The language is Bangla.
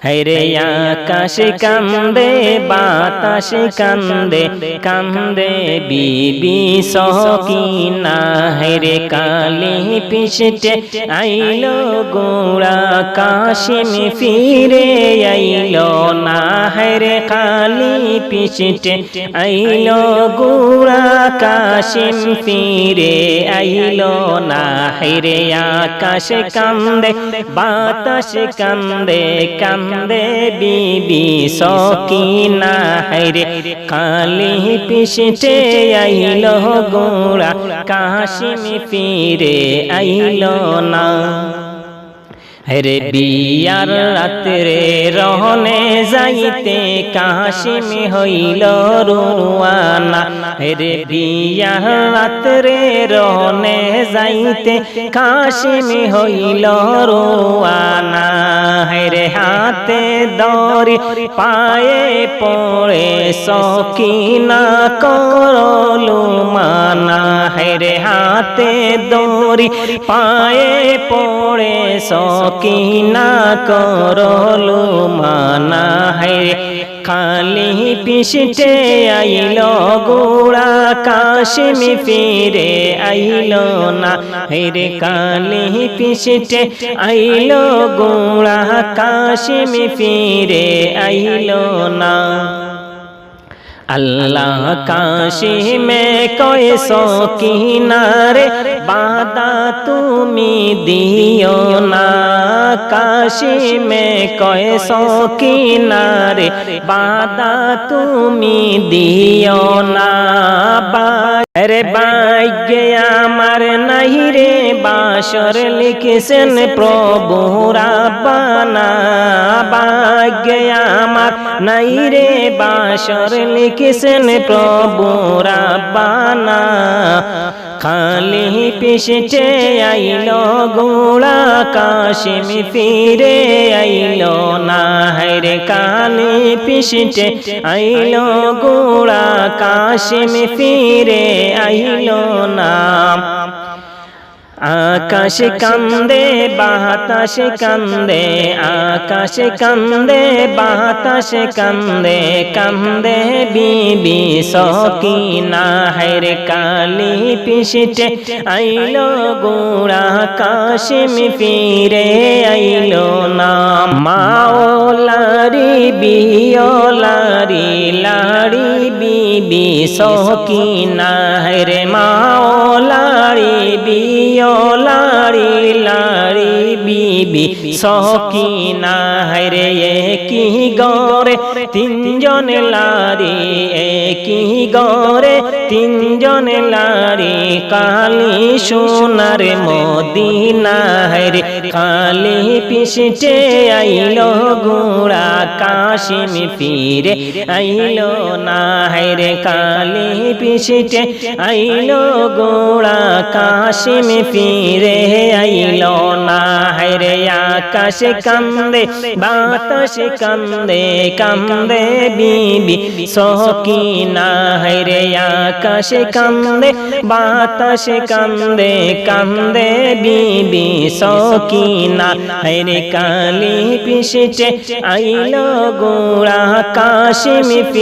হায়রে আকাশ কান্দে বাতাস কান্দে কান্দে বিবি সকিনা হায়রে কালি পিছটে আইলো গোড়া কাশিম ফিরে আইলো না হায়রে কালি পিছটে আইলো গোড়া কাশিম ফিরে আইলো না হায়রে আকাশ কান্দে বাতাস কান্দে কান্দে বিবি সকিনা হায়রে কালি পিছটে আইলো গোড়া কাশিম ফিরে আইলো না হরে বিয়ার রাত্রে রহনে যাইতে কাশিম হইল রুয়ানা হরে বিয়ার রাত্রে রহনে যাইতে কাশিম হইল রুয়ানা হরে হাতে দড়ি পায়ে পড়ে সকিনা করলু মানা হরে হাতে দড়ি পায়ে পড়ে সকিনা করলু মানা হায়রে কালি পিছটে আইলো গোড়া কাশিম ফিরে আইলো না হায়রে কালি পিছটে আইলো গোড়া কাশিম ফিরে আইলো না আল্লাহ কাশিমে কয় সকিনারে বাদা তুমি দিও না কাশিমে কয় সকিনারে বাদা তুমি দিও না রে ভাগ্যে আমার নাই রে বাসর লিখেছেন প্রভু রাব্বানা ভাগ্যে আমার নাই রে বাসর লিখেছেন প্রভু রাব্বানা খালি পিছটে আইলো গোড়া কাশিম ফিরে আইলো না হায়রে কালি পিছটে আইলো গোড়া কাশিম ফিরে আইলো না আকাশ কান্দে বাতাস কান্দে আকাশ কান্দে বাতাস কান্দে কান্দে বিবি সকিনা হায়রে কালি পিছটে আইলো গোড়া কাশিম ফিরে আইলো না মাওলারি বিয়লারি লাড়ি বিবি সকিনা হায়রে মাওলারি বিয়লারি লাড়ি বিবি সকিনা হায়রে কি গরে তিনজন লাড়ি কি গরে তিনজন লাড়ি কালি সোনার মদিনা হায়রে কালি পিছটে আইলো গোড়া কাশিম ফিরে আইলো না হায়রে কালি পিছটে আইলো গোড়া কাশিম ফিরে আইলো না হায়রে আকাশ কান্দে বাতাস কান্দে কান্দে বিবি সকিনা হায়রে আকাশ কান্দে বাতাস কান্দে কান্দে বিবি সকিনা হায়রে কালি পিছটে আইলো গোড়া কাশিম ফিরে